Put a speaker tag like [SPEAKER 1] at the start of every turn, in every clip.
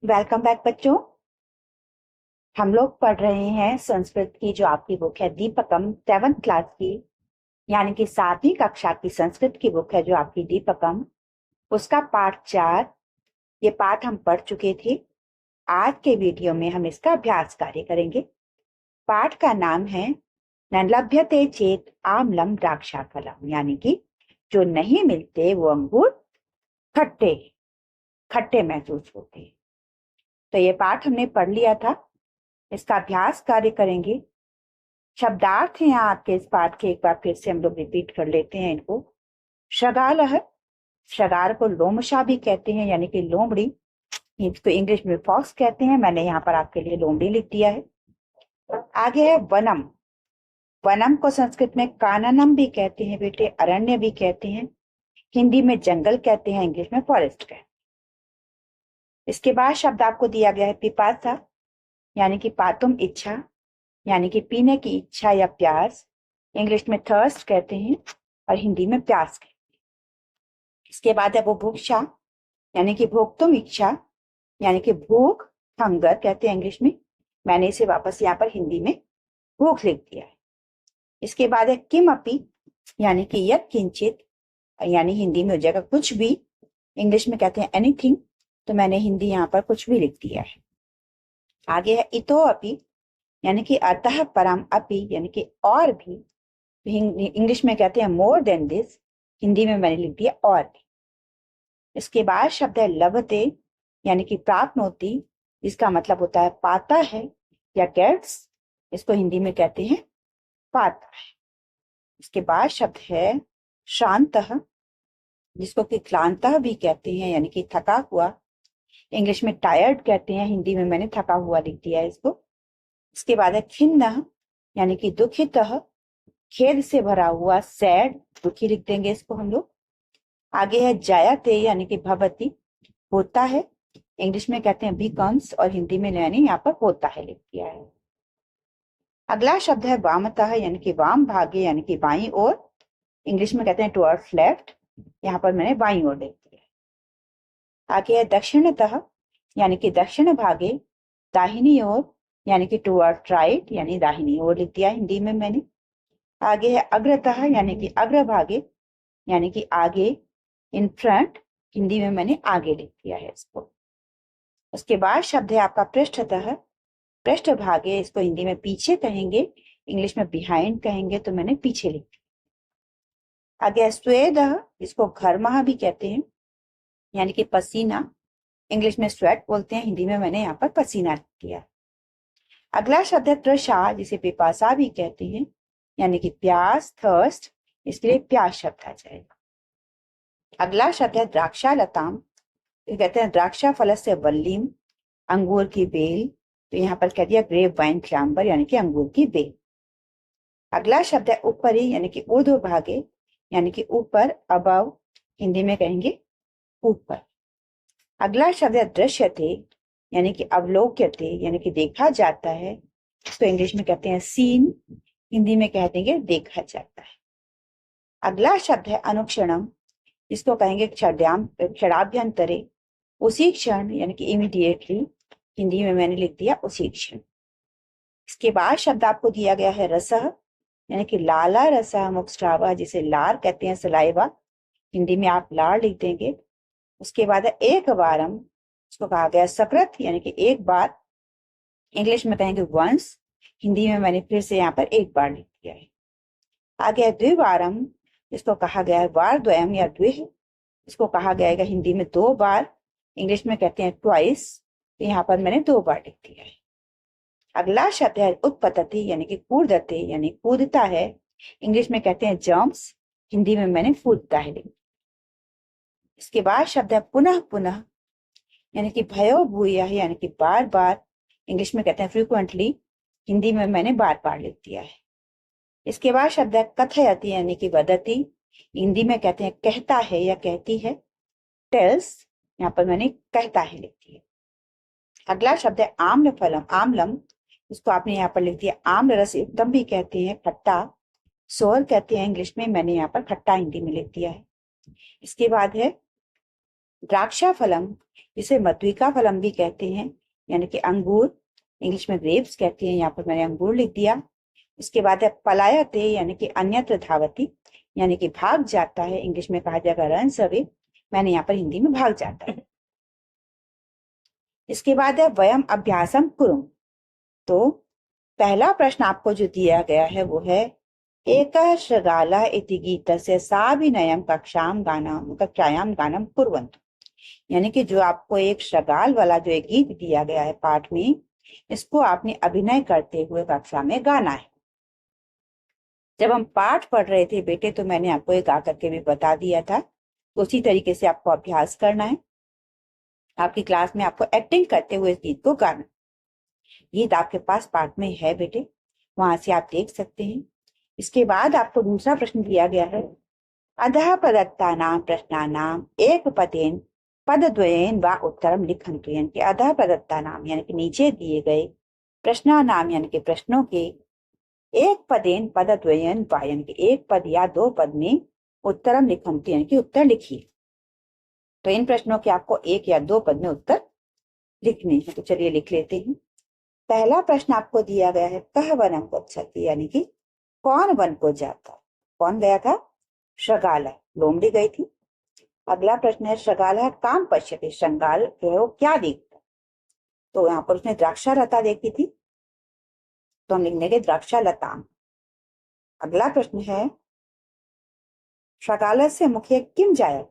[SPEAKER 1] Welcome back बच्चों। हम लोग पढ़ रहे हैं संस्कृत की जो आपकी बुक है दीपकम 7th क्लास की, यानी कि 7वीं कक्षा की संस्कृत की बुक है जो आपकी दीपकम, उसका पाठ 4। ये पाठ हम पढ़ चुके थे। आज के वीडियो में हम इसका अभ्यास कार्य करेंगे। पाठ का नाम है न लभ्यते चेत आम्लम द्राक्षाफलम, यानी कि जो नहीं मिलते वो अंगूर खट्टे खट्टे महसूस होते हैं। तो ये पाठ हमने पढ़ लिया था। इसका अभ्यास कार्य करेंगे। शब्दार्थ हैं आपके इस पाठ के, एक बार फिर से हम लोग रिपीट कर लेते हैं इनको। शगालह, शगार को लोमशा भी कहते हैं, यानी कि लोमड़ी। इसको इंग्लिश में फॉक्स कहते हैं। मैंने यहाँ पर आपके लिए लोमड़ी लिख दिया है। आगे है वनम। वनम को संस्कृत में काननम भी कहते हैं बेटे, अरण्य भी कहते हैं। हिंदी में जंगल कहते हैं, इंग्लिश में फॉरेस्ट कहते हैं। इसके बाद शब्द आपको दिया गया है पिपासा, यानी कि पातुम इच्छा, यानी कि पीने की इच्छा या प्यास। इंग्लिश में थर्स्ट कहते हैं और हिंदी में प्यास कहते हैं। इसके बाद है बुभुक्षा, यानी कि भोक्तुम इच्छा, यानी कि भूख, हंगर कहते हैं इंग्लिश में। मैंने इसे वापस यहाँ पर हिंदी में भूख लिख दिया है। इसके बाद है किमपि, यानी कि यत् किंचित, यानी हिंदी में हो जाएगा कुछ भी। इंग्लिश में कहते हैं एनीथिंग, तो मैंने हिंदी यहाँ पर कुछ भी लिख दिया है। आगे है इतो अपि, यानी कि अतः परम अपि, यानी कि और भी। इंग्लिश में कहते हैं मोर देन दिस, हिंदी में मैंने लिख दिया और भी। इसके बाद शब्द है लभते, यानी कि प्राप्नोति, इसका मतलब होता है पाता है या गेट्स। इसको हिंदी में कहते हैं पाता है। इसके बाद शब्द है श्रांतः, जिसको कि क्लांतः भी कहते हैं, यानी कि थका हुआ। इंग्लिश में टायर्ड कहते हैं, हिंदी में मैंने थका हुआ लिख दिया है इसको। इसके बाद है खिन्नः, यानी कि दुखितः, खेद से भरा हुआ, सैड, दुखी लिख देंगे इसको हम लोग। आगे है जायते, यानी कि भवति, होता है। इंग्लिश में कहते हैं बिकम्स और हिंदी में मैंने यहाँ पर होता है लिख दिया है। अगला शब्द है वामतः, यानी कि वाम भागे, यानी कि बाईं ओर। इंग्लिश में कहते हैं टुवर्ड्स लेफ्ट, यहाँ पर मैंने बाईं ओर लिख दिया है। आगे है दक्षिणतः, यानी कि दक्षिण भागे, दाहिनी ओर, यानी कि टुवर्ड्स राइट, यानी दाहिनी ओर लिख दिया हिंदी में मैंने। आगे है अग्रतः, यानी कि अग्रभागे, यानी कि आगे, इन फ्रंट, हिंदी में मैंने आगे लिख दिया है इसको। उसके बाद शब्द है आपका पृष्ठतः, पृष्ठभागे, इसको हिंदी में पीछे कहेंगे, इंग्लिश में बिहाइंड कहेंगे, तो मैंने पीछे लिख दिया। आगे स्वेदः, इसको घर्मः भी कहते हैं, यानी कि पसीना। इंग्लिश में स्वेट बोलते हैं, हिंदी में मैंने यहाँ पर पसीना लिख दिया। अगला शब्द है तृषा, जिसे पिपासा भी कहते हैं, यानी कि प्यास, थर्स्ट। इसके लिए प्यास शब्द आ जाएगा। अगला शब्द है द्राक्षालताम, तो कहते हैं द्राक्षा फल से वल्लीम, अंगूर की बेल। तो यहाँ पर कह दिया ग्रेप वाइन क्लैम्बर, यानी कि अंगूर की बेल। अगला शब्द है ऊपरी, यानी कि ऊर्ध्व भागे, यानी कि ऊपर, अबव, हिंदी में कहेंगे ऊपर। अगला शब्द है दृश्यते, यानी कि अवलोक्यते, यानी कि देखा जाता है। तो इंग्लिश में कहते हैं सीन, हिंदी में कह देंगे देखा जाता है। अगला शब्द है अनुक्षणम, इसको कहेंगे क्षणाभ्यंतरे, उसी क्षण, यानी कि इमीडिएटली। हिंदी में मैंने लिख दिया उसी क्षण। इसके बाद शब्द आपको दिया गया है रसः, यानी कि लाला रसा मुक्स्ट्रावा, जिसे लार कहते हैं, सलाइवा। हिंदी में आप लार लिख देंगे। उसके बाद है एक बारम, इसको कहा गया सकृत, यानी कि एक बार। इंग्लिश में कहेंगे वंस, हिंदी में मैंने फिर से यहाँ पर एक बार लिख दिया है। आगे है द्विवारम, इसको कहा गया है वार द्वयम या द्विह, इसको कहा गया है हिंदी में दो बार। इंग्लिश में कहते हैं ट्वाइस, तो यहाँ पर मैंने दो बार लिख दिया है। अगला शब्द है उत्पतति, यानी कि कूदते, यानी कूदता है। इंग्लिश में कहते हैं जंप्स, हिंदी में मैंने कूदता है लिख। इसके बाद शब्द है पुनः पुनः, यानी कि भयो भूया, यानी कि बार बार। इंग्लिश में कहते हैं फ्रीक्वेंटली, हिंदी में मैंने बार बार लिख दिया है। इसके बाद शब्द है कथयति, यानी कि वदति। हिंदी में कहते हैं कहता है या कहती है, टेल्स। यहाँ पर मैंने कहता है लिख दिया। अगला शब्द है आम्ल फलम, आम्लम, इसको आपने यहाँ पर लिख दिया आम्ल रस युक्तम भी कहते हैं, खट्टा। सोर कहते हैं इंग्लिश में, मैंने यहाँ पर खट्टा हिंदी में लिख दिया है। इसके बाद है द्राक्षा फलम, जिसे मधुइका फलम भी कहते हैं, यानी कि अंगूर, इंग्लिश में ग्रेप्स कहते हैं, यहाँ पर मैंने अंगूर लिख दिया। इसके बाद है पलायते, यानी कि अन्यत्र धावती, यानी कि भाग जाता है, इंग्लिश में कहा जाएगा रन्स अवे, मैंने यहाँ पर हिंदी में भाग जाता है। इसके बाद है वयम अभ्यासम कुरुम। तो पहला प्रश्न आपको जो दिया गया है वो है एकः शृगालः इति गीतस्य साभिनयं कक्षायां गानम कुर्वन्तु, यानी कि जो आपको एक शृगाल वाला जो एक गीत दिया गया है पाठ में, इसको आपने अभिनय करते हुए कक्षा में गाना है। जब हम पाठ पढ़ रहे थे बेटे तो मैंने आपको एक गा करके भी बता दिया था, तो उसी तरीके से आपको अभ्यास करना है। आपकी क्लास में आपको एक्टिंग करते हुए इस गीत को गाना। गीत आपके पास पाठ में है बेटे, वहां से आप देख सकते हैं। इसके बाद आपको दूसरा प्रश्न दिया गया है अधः प्रदत्तानां प्रश्नानां एक पदेन पदद्वयेन वा उत्तरम लिखन्तु, यानी कि अधः प्रदत्तानां यानी कि नीचे दिए गए प्रश्नानां यानी कि प्रश्नों के एक पदेन पदद्वयेन वा यानी कि एक पद या दो पद में उत्तरम लिखन्तु यानी कि उत्तर लिखिए। तो इन प्रश्नों के आपको एक या दो पद में उत्तर लिखने हैं, तो चलिए लिख लेते हैं। पहला प्रश्न आपको दिया गया है कह वनम गच्छति, यानी कि कौन वन को जाता। कौन गया था? शृगाल, लोमड़ी गई थी। अगला प्रश्न है शृगाल काम पश्यति, शृगाल जो है वो क्या देखता। तो यहाँ पर उसने द्राक्षा लता देखी थी, तो हम लिखने के द्राक्षा लताम। अगला प्रश्न है शृगाल से मुखे किम जायत,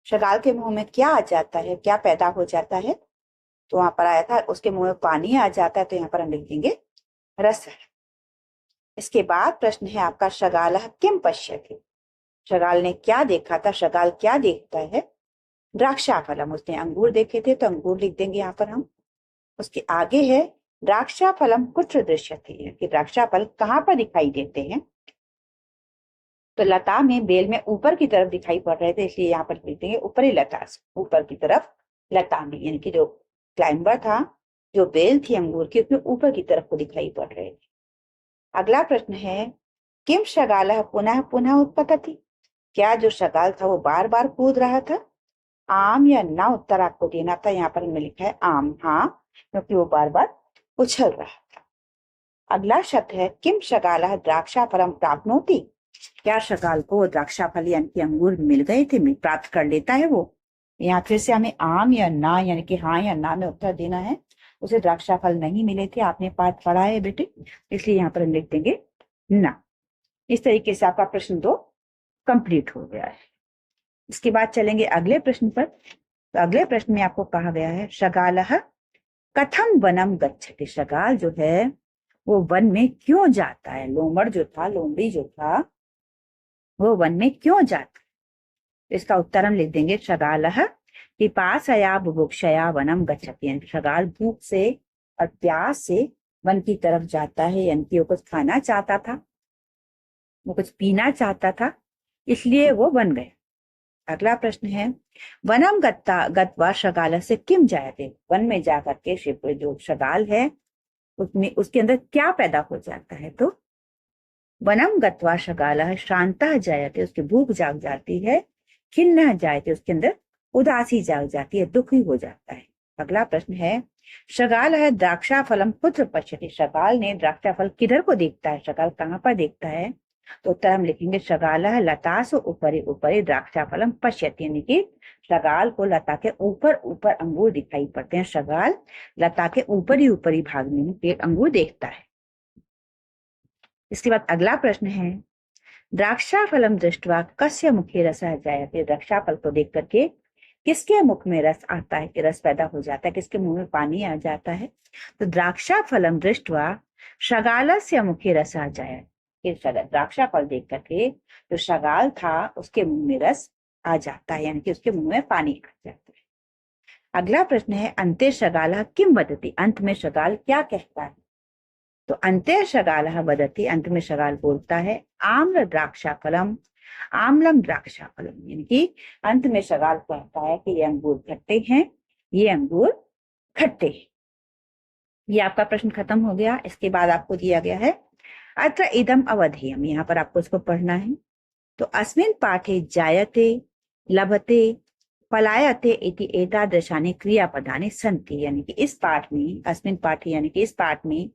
[SPEAKER 1] शृगाल के मुंह में क्या आ जाता है, क्या पैदा हो जाता है। तो वहां पर आया था उसके मुंह में पानी आ जाता है, तो यहाँ पर हम लिख देंगे रस। इसके बाद प्रश्न है आपका शृगाल किम पश्यति, शृगाल ने क्या देखा था, शृगाल क्या देखता है। द्राक्षा फलम, उसने अंगूर देखे थे, तो अंगूर लिख देंगे यहाँ पर हम। उसके आगे है द्राक्षा फलम कुत्र दृश्यते, कि द्राक्षा फल कहाँ पर दिखाई देते हैं। तो लता में, बेल में ऊपर की तरफ दिखाई पड़ रहे थे, इसलिए यहाँ पर लिख देंगे ऊपरी लता से, ऊपर की तरफ लता में, यानी कि जो क्लाइंबर था, जो बेल थी अंगूर की, उसमें ऊपर की तरफ को दिखाई पड़ रहे थे। अगला प्रश्न है किम शृगाल पुनः पुनः उत्पतति, क्या जो शृगाल था वो बार बार कूद रहा था। आम या ना उत्तर आपको देना था, यहाँ पर हमने लिखा है आम, हाँ, क्योंकि वो बार बार उछल रहा था। अगला शब्द है किम शृगाल द्राक्षा फलम प्राप्नोति, क्या शृगाल को द्राक्षा फल यानी कि अंगूर मिल गए थे, प्राप्त कर लेता है वो। यहाँ फिर से हमें आम या ना यानी कि हाँ या ना में उत्तर देना है। उसे द्राक्षा फल नहीं मिले थे, आपने पाठ पढ़ा है बेटे, इसलिए यहाँ पर हम लिख देंगे ना। इस तरीके से आपका प्रश्न 2 कंप्लीट हो गया है। इसके बाद चलेंगे अगले प्रश्न पर। तो अगले प्रश्न में आपको कहा गया है शृगाल कथम वनम गच्छति, शृगाल जो है वो वन में क्यों जाता है। लोमड़ जो था, लोमड़ी जो था, वो वन में क्यों जाता। इसका उत्तर हम लिख देंगे शृगाल पिपासया बुभुक्षया वनम गच्छति, यानी शृगाल भूख से और प्यास से वन की तरफ जाता है, यानी कि वो कुछ खाना चाहता था, वो कुछ पीना चाहता था, इसलिए वो वन गया। अगला प्रश्न है वनम गत्वा शृगाल से किम जायते, वन में जाकर के शिव जो शृगाल है उसमें उसके अंदर क्या पैदा हो जाता है। तो वनम गत्वा शृगाल श्रांतः जायते, उसकी भूख जाग जाती है, खिन्नः जायते, उसके अंदर उदासी जाग जाती है, दुखी हो जाता है। अगला प्रश्न है शृगाल है द्राक्षा फलम कुत्र पश्यति, शृगाल ने द्राक्षा फल किधर को देखता है, शृगाल कहाँ पर देखता है। तो उत्तर हम लिखेंगे शृगाल लतासु उपरि उपरि द्राक्षा फलम पश्यति, यानी कि शृगाल को लता के ऊपर ऊपर अंगूर दिखाई पड़ते हैं, शृगाल लता के ऊपरी ऊपरी भाग में पेड़ अंगूर देखता है। इसके बाद अगला प्रश्न है द्राक्षा फलम दृष्टवा कस्य मुखे रसः जायते, द्राक्षा फल को देख करके किसके मुख में रस आता है, कि रस पैदा हो जाता है, किसके मुंह में पानी आ जाता है। तो द्राक्षा फलम दृष्टवा शृगालस्य मुखे रसः जायते, द्राक्षा फल देख करके जो शृगाल था उसके मुंह में रस आ जाता है, यानी कि उसके मुंह में पानी आ जाता है। अगला प्रश्न है अंते शृगाल किम वदति, अंत में शृगाल क्या कहता है। तो अंते शृगाल वदति, अंत में शृगाल बोलता है आम्ल द्राक्षा फलम आम्लम द्राक्षा फलम, यानी कि अंत में शृगाल कहता है कि ये अंगूर खट्टे हैं, ये अंगूर खट्टे हैं। ये आपका प्रश्न खत्म हो गया। इसके बाद आपको दिया गया है अत्र इदम अवधेयम, यहाँ पर आपको इसको पढ़ना है। तो अस्मिन पाठे जायते लभते पलायते इति एतादृशानि क्रियापदानि सन्ति, यानी कि इस पाठ में, अस्मिन् पाठे यानी कि इस पाठ में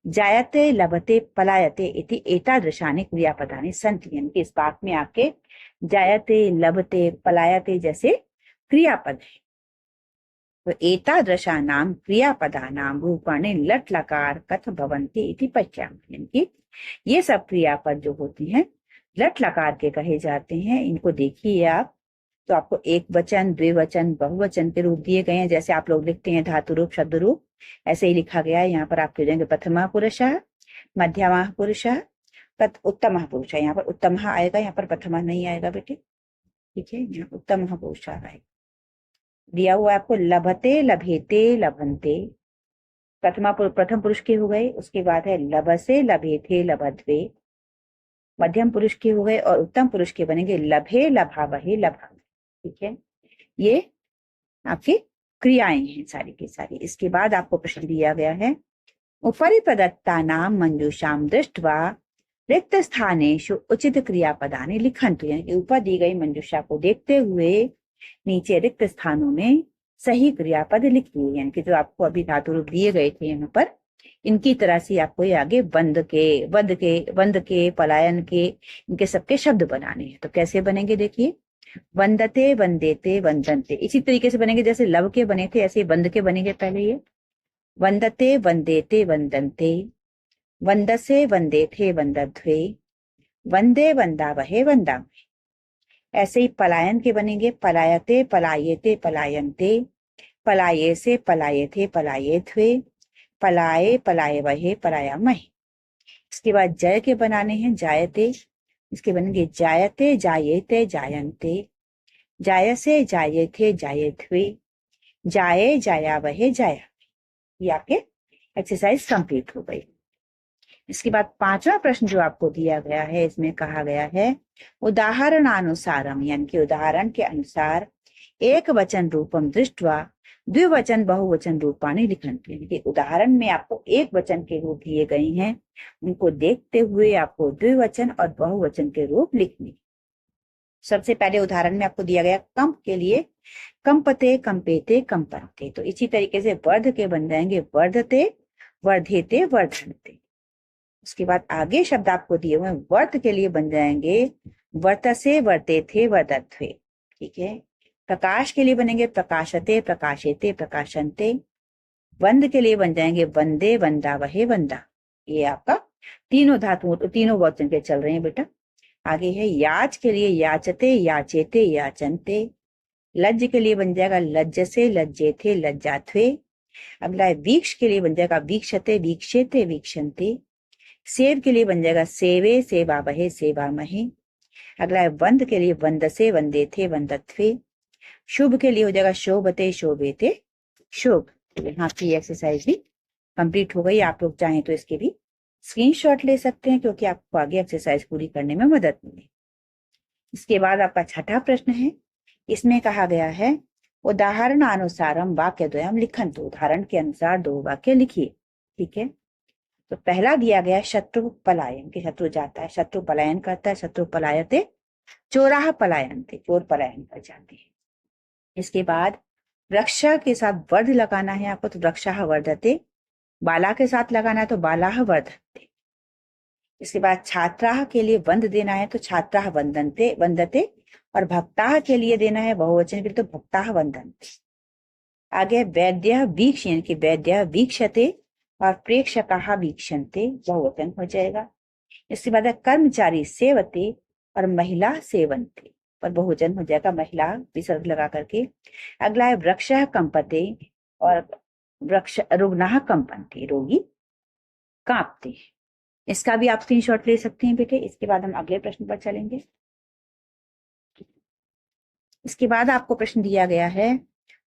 [SPEAKER 1] जायते लभते पलायते इति एतादृशानि क्रियापदानि सन्ति, यानी कि इस पाठ में आपके जायते लभते पलायते जैसे क्रियापद है। तो एतादृशानां क्रियापदानां रूपाणि लट् लकार कथ भवन्ति इति पश्यामः, यानी कि ये सब क्रियापद जो होते हैं लट् लकार के कहे जाते हैं। इनको देखिए आप, तो आपको एक वचन, द्विवचन, बहुवचन के रूप दिए गए हैं। जैसे आप लोग लिखते हैं धातु रूप, शब्द रूप, ऐसे ही लिखा गया है। यहाँ पर आप लिखेंगे प्रथमा पुरुषः, मध्यमः पुरुषः, उत्तमः पुरुषः। यहाँ पर उत्तमः आएगा, यहाँ पर प्रथमा नहीं आएगा बेटे, ठीक है। यहाँ उत्तमः पुरुषः आएगा। दिया हुआ आपको लभते लभेते लभन्ते, प्रथम पुरुष के हो गए। उसके बाद है लभसे लभेथे लभध्वे, मध्यम पुरुष के हो गए। और उत्तम पुरुष के बनेंगे लभे लभावहे लभावहे, ठीक है। ये आपकी क्रियाएं हैं सारी की सारी। इसके बाद आपको प्रश्न दिया गया है, उपरि प्रदत्तानां मंजूषां दृष्ट्वा रिक्त स्थानेषु उचित क्रियापदानि लिखन्तु, यानी कि ऊपर दी गई मंजूषा को देखते हुए नीचे रिक्त स्थानों में सही क्रियापद लिखिए। यानी कि जो आपको अभी धातु रूप दिए गए थे यहाँ पर, इनकी तरह से आपको ये आगे वंद के, वंद के, पलायन के, इनके सबके शब्द बनाने हैं। तो कैसे बनेंगे देखिए, वंदते वंदेते वंदनते, इसी तरीके से बनेंगे जैसे लव के बने थे, ऐसे वंद के बनेंगे। पहले ये वंदते वंदेते वंदनते, वंदसे वंदेथे वंदध्वे, वंदे वंदावहे वंदावहे। ऐसे ही पलायन के बनेंगे, पलायते पलायेते पलायन्ते, पलाये से पलायेथे पलायेध्वे, पलाये पलायवहे पलायामहे। इसके बाद जय के बनाने हैं, जायते, इसके बनेंगे जायते जायेते जायन्ते, जायसे जायेथे जायेध्वे, जाये जायावहे जाया। ये आपके एक्सरसाइज कंप्लीट हो गई। इसके बाद पांचवा प्रश्न जो आपको दिया गया है, इसमें कहा गया है उदाहरणानुसारम, यानी कि उदाहरण के अनुसार एक वचन रूपम दृष्ट्वा द्विवचन बहुवचन रूपाणि लिखन्तु, यानी कि उदाहरण में आपको एक वचन के रूप दिए गए हैं, उनको देखते हुए आपको द्विवचन और बहुवचन के रूप लिखने। सबसे पहले उदाहरण में आपको दिया गया कंप के लिए कंपते कंपेते कंपन्ते, तो इसी तरीके से वर्ध के बन जाएंगे वर्धते वर्धेते वर्धनते। उसके बाद आगे शब्द आपको दिए हुए वर्त के लिए बन जाएंगे वर्तसे वर्तेथे वर्धध्वे, ठीक है। प्रकाश के लिए बनेंगे प्रकाशते प्रकाशेते प्रकाशन्ते, वंद के लिए बन जाएंगे वंदे वंदावहे वंदा। ये आपका तीनों धातुओं, तीनों वचन के चल रहे हैं बेटा। आगे है याच के लिए याचते याचेते याचनते, लज्ज के लिए बन जाएगा लज्जसे लज्जेथे लज्जाध्वे। अगला है वीक्ष के लिए बन जाएगा वीक्षते वीक्षेते वीक्षन्ते, सेव के लिए बन जाएगा सेवे सेवावहे सेवामहे। अगला है वंद के लिए वंदसे वंदेथे वंदध्वे, शुभ के लिए हो जाएगा शोभते शोभेते शोभ। यहाँ की एक्सरसाइज भी कंप्लीट हो गई। आप लोग चाहें तो इसके भी स्क्रीनशॉट ले सकते हैं, क्योंकि आपको आगे एक्सरसाइज पूरी करने में मदद मिले। इसके बाद आपका छठा प्रश्न है, इसमें कहा गया है उदाहरण अनुसारम वाक्य द्वयम लिखन्तु, उदाहरण के अनुसार दो वाक्य लिखिए, ठीक है। तो पहला दिया गया शत्रु पलायन, कि शत्रु जाता है, शत्रु पलायन करता है, शत्रु पलायते, चोराह पलायनते, चोर पलायन कर जाते हैं। इसके बाद वृक्ष के साथ वर्ध लगाना है आपको, तो वृक्षः वर्धते, बाला के साथ लगाना है तो बालाः वर्धन्ते। इसके बाद छात्राः के लिए वंद देना है तो छात्राः वंदन्ते वंदते, और भक्ताः के लिए देना है बहुवचन के लिए तो भक्ताः वंदन्ते। आगे वैद्यः वीक्ष, यानी कि वैद्यः वीक्षते और प्रेक्षकाः वीक्षन्ते, बहुवचन हो जाएगा। इसके बाद कर्मचारी सेवते और महिला सेवन्ते, पर बहुवचन हो जाएगा, महिला विसर्ग लगा करके। अगला है वृक्षः कंपते और वृक्ष रुग्णः कंपन्ते, रोगी कांपते हैं। इसका भी आप स्क्रीनशॉट ले सकते हैं बेटे। इसके बाद हम अगले प्रश्न पर चलेंगे। इसके बाद आपको प्रश्न दिया गया है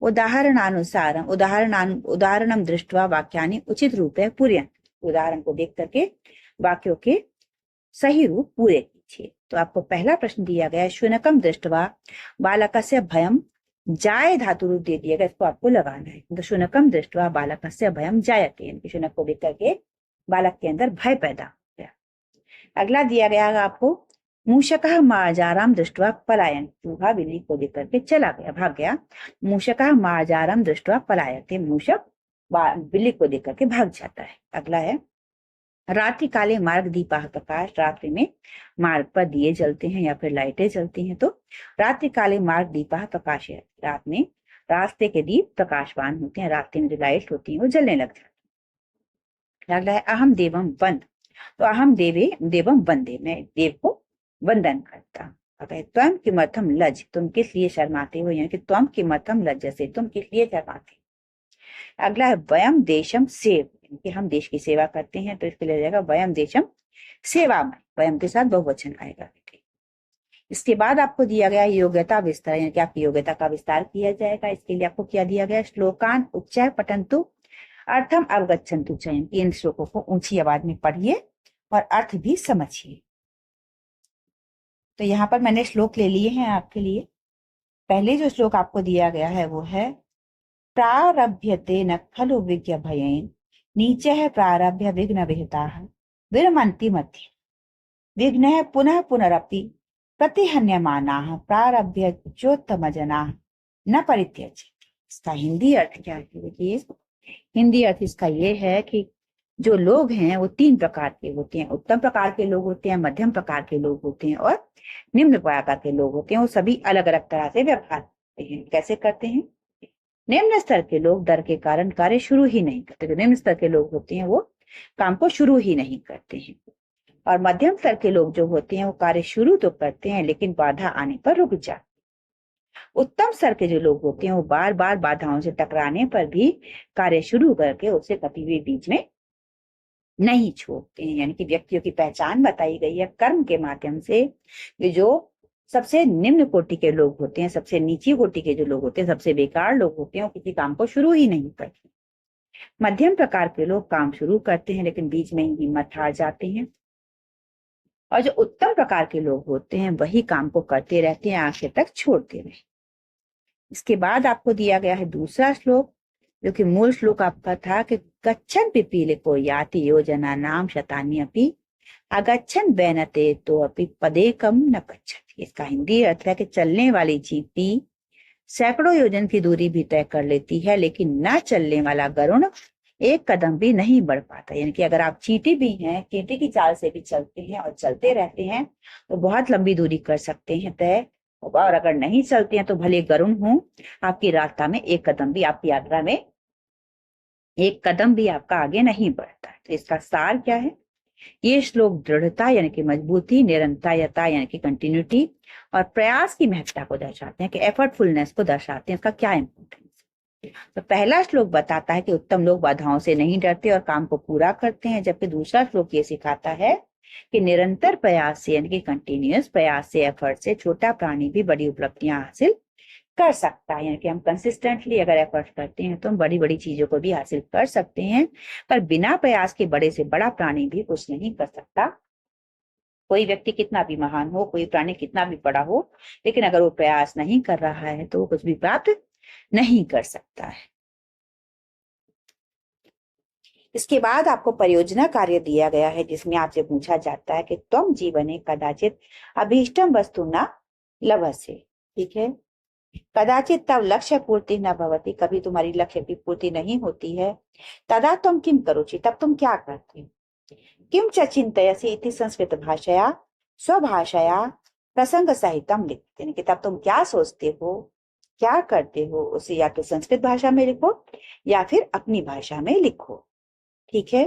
[SPEAKER 1] उदाहरणानुसार उदाहरणम दृष्ट्वा वाक्यानि उचित रूपे पूरयन्तु, उदाहरण को देख करके वाक्यों के सही रूप पूरे कीजिए। तो आपको पहला प्रश्न दिया गया है शुनकम दृष्ट्वा बालकस्य भयम, जाय धातु रूप दे दिया गया, इसको आपको लगाना है। तो शुनकम दृष्ट्वा बालकस्य भयम जायते, यानी शुनक को देख करके बालक के अंदर भय पैदा हो गया। अगला दिया गया है आपको मूषकः मार्जारं दृष्ट्वा पलायन, चूहा बिल्ली को देख करके चला गया, भाग गया। मूषकः मार्जारं दृष्ट्वा पलायते, मूषक बिल्ली को देख करके भाग जाता है। अगला है रात्रि काले मार्ग दीपा प्रकाश, रात्रि में मार्ग पर दिए जलते हैं या फिर लाइटें जलती हैं, तो रात्रि काले मार्ग दीपा प्रकाश है, रात में रास्ते के दीप प्रकाशवान होते हैं, रास्ते में जो लाइट होती है वो जलने लग जाती है। अगला है अहम देवम वंद, तो अहम देवे देवम वंदे, मैं देव को वंदन करता हूँ। अगर त्वम किमर्थम लज, तुम किस लिए शर्माते हो, यानी कि त्वम किमर्थम लज से, तुम किस लिए शर्माते हो। अगला है वयम देशम सेव, कि हम देश की सेवा करते हैं, तो इसके लिए जाएगा वयम देशम सेवा में, वयम के साथ बहुवचन आएगा। इसके बाद आपको दिया गया योग्यता विस्तार, यानी कि आपकी योग्यता का विस्तार किया जाएगा। इसके लिए आपको क्या दिया गया, श्लोकान उच्चय पठन्तु अर्थम अवगच्छन्तु, यानी इन श्लोकों को ऊंची आवाज में पढ़िए और अर्थ भी समझिए। तो यहाँ पर मैंने श्लोक ले लिए हैं आपके लिए। पहले जो श्लोक आपको दिया गया है वो है प्रारभ्यते न खलु विज्ञ भयेन, नीचे है प्रारभ्य विघ्न विहता विरमन्ति मध्य, विघ्न है पुनः पुनरपि प्रतिहन्यमानाः प्रारभ्य चोत्तम जनाः न परित्यज्य। इसका हिंदी अर्थ क्या है, देखिए हिंदी अर्थ इसका ये है कि जो लोग हैं वो तीन प्रकार के होते हैं, उत्तम प्रकार के लोग होते हैं, मध्यम प्रकार के लोग होते हैं और निम्न प्रकार के लोग होते हैं। वो सभी अलग अलग तरह से व्यवहार करते हैं। कैसे करते हैं, निम्न स्तर के लोग डर के कारण कार्य शुरू ही नहीं करते, जो निम्न स्तर के लोग होते हैं वो काम को शुरू ही नहीं करते हैं, और मध्यम स्तर के लोग जो होते हैं वो कार्य शुरू तो करते हैं लेकिन बाधा आने पर रुक जाते। उत्तम स्तर के जो लोग होते हैं वो बार बार बाधाओं से टकराने पर भी कार्य शुरू करके उसे कभी भी बीच में नहीं छोड़ते हैं। यानी कि व्यक्तियों की पहचान बताई गई है कर्म के माध्यम से, कि जो सबसे निम्न कोटि के लोग होते हैं, सबसे नीची कोटि के जो लोग होते हैं, सबसे बेकार लोग होते हैं, वो किसी काम को शुरू ही नहीं करते। मध्यम प्रकार के लोग काम शुरू करते हैं लेकिन बीच में ही हिम्मत हार जाते हैं, और जो उत्तम प्रकार के लोग होते हैं वही काम को करते रहते हैं, आखिर तक छोड़ते नहीं। इसके बाद आपको दिया गया है दूसरा श्लोक, जो कि मूल श्लोक आपका था कि गच्छन पिपीलिको याति योजना नाम शतानि अपि अगच्छन बैनते तो अपि पदेकम न गच्छति। इसका हिंदी अर्थ है कि चलने वाली चींटी सैकड़ों योजन की दूरी भी तय कर लेती है लेकिन न चलने वाला गरुड़ एक कदम भी नहीं बढ़ पाता। यानी कि अगर आप चींटी भी हैं, चींटी की चाल से भी चलते हैं और चलते रहते हैं तो बहुत लंबी दूरी कर सकते हैं तय, और अगर नहीं चलते हैं तो भले गरुड़ हो, आपकी रास्ता में एक कदम भी, आपकी यात्रा में एक कदम भी आपका आगे नहीं बढ़ता। तो इसका सार क्या है, ये श्लोक दृढ़ता यानी कि मजबूती, निरंतरता यानी कि कंटिन्यूटी और प्रयास की महत्ता को दर्शाते हैं, कि एफर्टफुलनेस को दर्शाते हैं। इसका क्या इंपॉर्टेंस। तो पहला श्लोक बताता है कि उत्तम लोग बाधाओं से नहीं डरते और काम को पूरा करते हैं, जबकि दूसरा श्लोक ये सिखाता है कि निरंतर प्रयास से यानी कि कंटिन्यूअस प्रयास से, एफर्ट से छोटा प्राणी भी बड़ी उपलब्धियां हासिल कर सकता है। यानी कि हम कंसिस्टेंटली अगर एफर्ट करते हैं तो हम बड़ी बड़ी चीजों को भी हासिल कर सकते हैं, पर बिना प्रयास के बड़े से बड़ा प्राणी भी कुछ नहीं कर सकता। कोई व्यक्ति कितना भी महान हो, कोई प्राणी कितना भी बड़ा हो, लेकिन अगर वो प्रयास नहीं कर रहा है तो वो कुछ भी प्राप्त नहीं कर सकता है। इसके बाद आपको परियोजना कार्य दिया गया है, जिसमें आपसे पूछा जाता है कि तुम जीवने कदाचित अभीष्टम वस्तु न लभसे। ठीक है, कदाचित तब लक्ष्य पूर्ति न भवती, कभी तुम्हारी लक्ष्य की पूर्ति नहीं होती है। तदा तुम किम करोचि, तब तुम क्या करते हो। किम च चिंतयसि इति संस्कृत भाषया स्वभाषया प्रसंग सहितम लिखते हैं, कि तब तुम क्या सोचते हो, क्या करते हो, उसे या तो संस्कृत भाषा में लिखो या फिर अपनी भाषा में लिखो। ठीक है,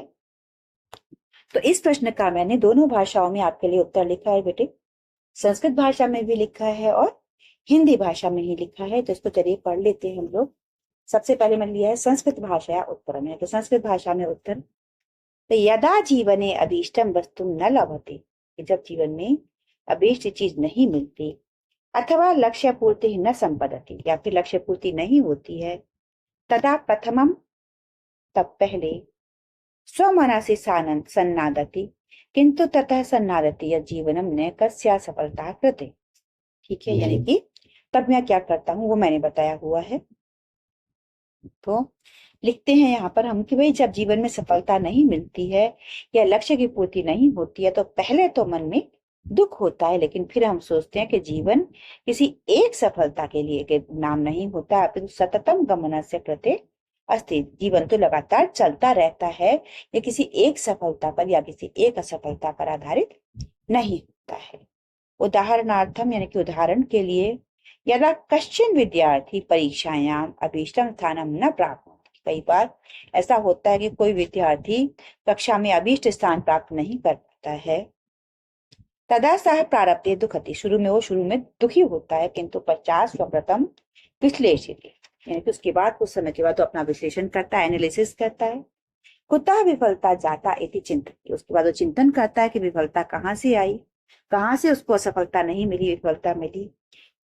[SPEAKER 1] तो इस प्रश्न का मैंने दोनों भाषाओं में आपके लिए उत्तर लिखा है बेटे, संस्कृत भाषा में भी लिखा है और हिंदी भाषा में ही लिखा है। तो इसको चलिए पढ़ लेते हैं हम लोग। सबसे पहले मैंने लिया है संस्कृत भाषा उत्तर में, तो संस्कृत भाषा में उत्तर, तो यदा जीवने अभीष्टम वस्तु न लभते, जब जीवन में अभीष्ट चीज नहीं मिलती, अथवा लक्ष्य पूर्ति न संपदति, या फिर लक्ष्य पूर्ति नहीं होती है, तदा प्रथमम, तब पहले, स्वमनसि सन्नादति किंतु ततः सन्नादति यत् जीवनम न कस्या सफलता कृते। ठीक है, यानी कि तब मैं क्या करता हूँ वो मैंने बताया हुआ है। तो लिखते हैं यहाँ पर हम कि भाई जब जीवन में सफलता नहीं मिलती है या लक्ष्य की पूर्ति नहीं होती है तो पहले तो मन में दुख होता है, लेकिन फिर हम सोचते हैं कि जीवन किसी एक सफलता के लिए के नाम नहीं होता, अपितु सततम गमनस्य कृते अस्ति। जीवन तो लगातार चलता रहता है, ये किसी एक सफलता पर या किसी एक असफलता पर आधारित नहीं होता है। उदाहरणार्थम यानी कि उदाहरण के लिए, यदा कश्चिन विद्यार्थी परीक्षायाम अभीष्टम स्थानम न प्राप्त, कई बार ऐसा होता है कि कोई विद्यार्थी कक्षा में अभीष्ट स्थान प्राप्त नहीं कर पाता है। तदा सह प्रारब्धे दुखति, शुरू में दुखी होता है, किंतु 50 विश्लेषित, यानी कि उसके बाद कुछ समय के बाद तो अपना विश्लेषण करता है, एनालिसिस करता है। कुतः विफलता जाता इति चिंतन, उसके बाद वो चिंतन करता है कि विफलता कहाँ से आई, कहाँ से उसको असफलता नहीं मिली, विफलता मिली।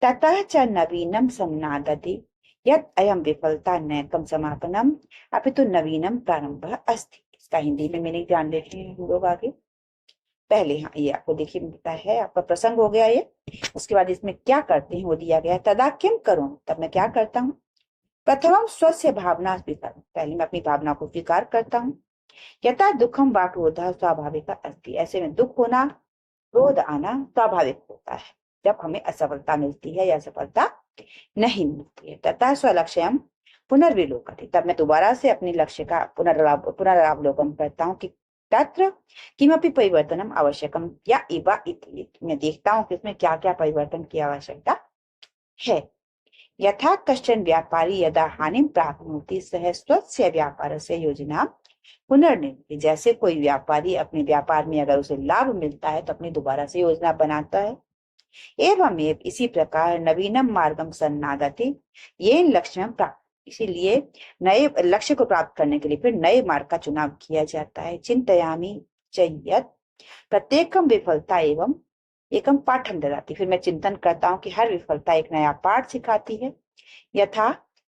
[SPEAKER 1] ततः च नवीनम संनादति यत् अयम विफलता नैकम समापनम अपितु नवीनम प्रारंभः अस्ति। इसका हिंदी में मीनिंग जान लेते हैं हम लोग आगे। पहले हाँ ये आपको देखिए मिलता है, आपका प्रसंग हो गया ये। उसके बाद इसमें क्या करते हैं वो दिया गया, तदा किम करूं, तब मैं क्या करता हूँ। प्रथमम स्वस्य भावना स्वीकार, पहले मैं अपनी भावना को स्वीकार करता हूँ। यथा दुखम वा क्रोधः स्वाभाविक अस्ति, ऐसे में दुख होना, क्रोध आना स्वाभाविक होता है जब हमें असफलता मिलती है या सफलता नहीं मिलती है। तथा स्वलक्ष्यम पुनर्विलोकति, तब मैं दोबारा से अपने लक्ष्य का पुनरावलोकन करता हूँ कि तत्र किमपि परिवर्तनम आवश्यकम या इवा इति, मैं देखता हूँ कि इसमें क्या क्या परिवर्तन की आवश्यकता है। यथा कश्चन व्यापारी यदा हानिम प्राप्नोति सह स्वस्य व्यापारस्य योजना पुनर्निर्मिति, जैसे कोई व्यापारी अपने व्यापार में अगर उसे लाभ मिलता है तो अपनी दोबारा से योजना बनाता है। एवं इसी प्रकार नवीनम मार्गम सन्नादति ये लक्ष्य प्राप्त, इसीलिए नए लक्ष्य को प्राप्त करने के लिए फिर नए मार्ग का चुनाव किया जाता है। चिंतयामि चयत प्रत्येकम विफलता एवं एकम पाठम ददाति, फिर मैं चिंतन करता हूँ कि हर विफलता एक नया पाठ सिखाती है। यथा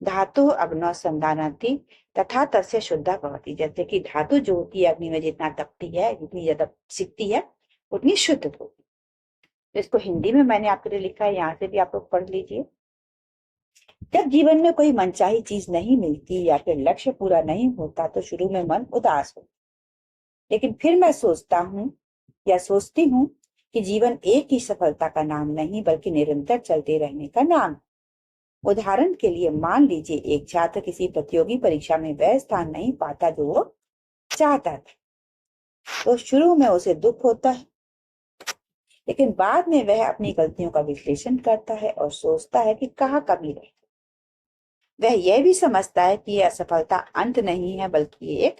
[SPEAKER 1] धातु अग्नौ संधानति तथा तस्य शुद्धा भवति, जैसे कि धातु जो होती है अग्नि में जितना तपती है, जितनी ज्यादा सिकती है उतनी शुद्ध होती है। इसको हिंदी में मैंने आपके लिए लिखा है, यहाँ से भी आप लोग पढ़ लीजिए। जब जीवन में कोई मनचाही चीज नहीं मिलती या फिर लक्ष्य पूरा नहीं होता तो शुरू में मन उदास होता, लेकिन फिर मैं सोचता हूँ या सोचती हूँ कि जीवन एक ही सफलता का नाम नहीं बल्कि निरंतर चलते रहने का नाम। उदाहरण के लिए मान लीजिए एक छात्र किसी प्रतियोगी परीक्षा में वह स्थान नहीं पाता जो वो चाहता था, तो शुरू में उसे दुख होता है, लेकिन बाद में वह अपनी गलतियों का विश्लेषण करता है और सोचता है कि कहाँ कमी रही। वह यह भी समझता है कि यह असफलता अंत नहीं है बल्कि एक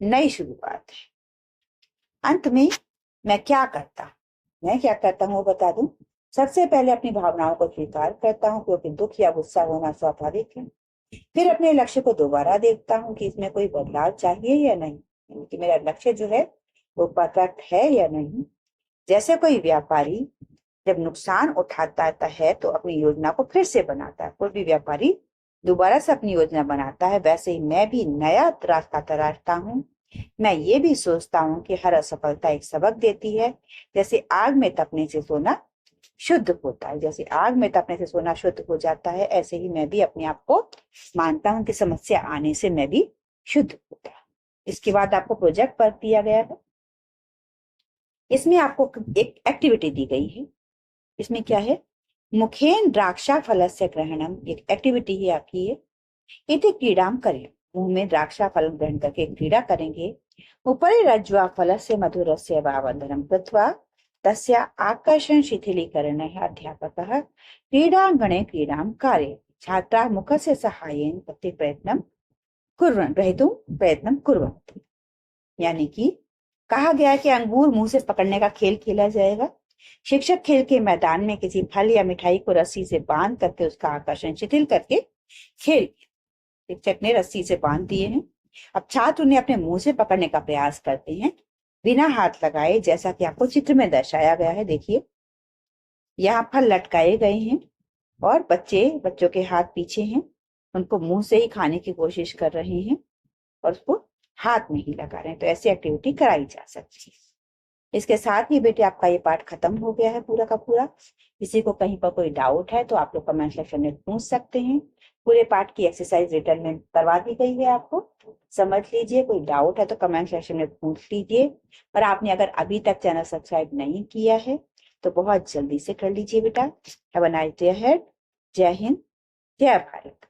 [SPEAKER 1] नई शुरुआत है। अंत में मैं क्या करता हूँ वो बता दूं। सबसे पहले अपनी भावनाओं को स्वीकार करता हूँ, क्योंकि दुख या गुस्सा होना स्वाभाविक है। फिर अपने लक्ष्य को दोबारा देखता हूँ कि इसमें कोई बदलाव चाहिए या नहीं, कि मेरा लक्ष्य जो है वो परफेक्ट है या नहीं। जैसे कोई व्यापारी जब नुकसान उठाता है तो अपनी योजना को फिर से बनाता है, कोई भी व्यापारी दोबारा से अपनी योजना बनाता है, वैसे ही मैं भी नया रास्ता तलाशता हूँ। मैं ये भी सोचता हूँ कि हर असफलता एक सबक देती है। जैसे आग में तपने से सोना शुद्ध होता है, जैसे आग में तपने से सोना शुद्ध हो जाता है, ऐसे ही मैं भी अपने आप को मानता हूँ कि समस्या आने से मैं भी शुद्ध होता है। इसके बाद आपको प्रोजेक्ट वर्क दिया गया है, इसमें आपको एक एक्टिविटी दी गई है। इसमें क्या है, मुखेन द्राक्षा फलस्य ग्रहणम, एक एक्टिविटी है आपकी ये। इति क्रीडाम करें, मुंह में द्राक्षा फल ग्रहण करके क्रीड़ा करेंगे। उपरि रज्ज्वा फलस्य मधुरस्य वावंदनम कृत्वा तस्य आकर्षण शिथिलीकरणः अध्यापकः क्रीडांगणे क्रीडां कारयति, छात्राः मुखस्य सहायेन प्रति प्रयत्नं कुर्वन्ति। यानी कि कहा गया है कि अंगूर मुंह से पकड़ने का खेल खेला जाएगा। शिक्षक खेल के मैदान में किसी फल या मिठाई को रस्सी से बांध करके उसका आकर्षण शिथिल करके खेल, शिक्षक ने रस्सी से बांध दिए हैं, अब छात्र उन्हें अपने मुंह से पकड़ने का प्रयास करते हैं बिना हाथ लगाए, जैसा कि आपको चित्र में दर्शाया गया है। देखिए यहाँ फल लटकाए गए हैं और बच्चों के हाथ पीछे हैं, उनको मुंह से ही खाने की कोशिश कर रहे हैं और उसको हाथ नहीं लगा रहे हैं। तो ऐसी एक्टिविटी कराई जा सकती है। इसके साथ ही बेटे आपका ये पाठ खत्म हो गया है पूरा का पूरा। किसी को कहीं पर कोई डाउट है तो आप लोग कमेंट सेक्शन में पूछ सकते हैं। पूरे पाठ की एक्सरसाइज रिटर्न में करवा दी गई है, आपको समझ लीजिए। कोई डाउट है तो कमेंट सेक्शन में पूछ लीजिए। और आपने अगर अभी तक चैनल सब्सक्राइब नहीं किया है तो बहुत जल्दी से कर लीजिए बेटा। Have a nice day ahead. जय हिंद, जय भारत।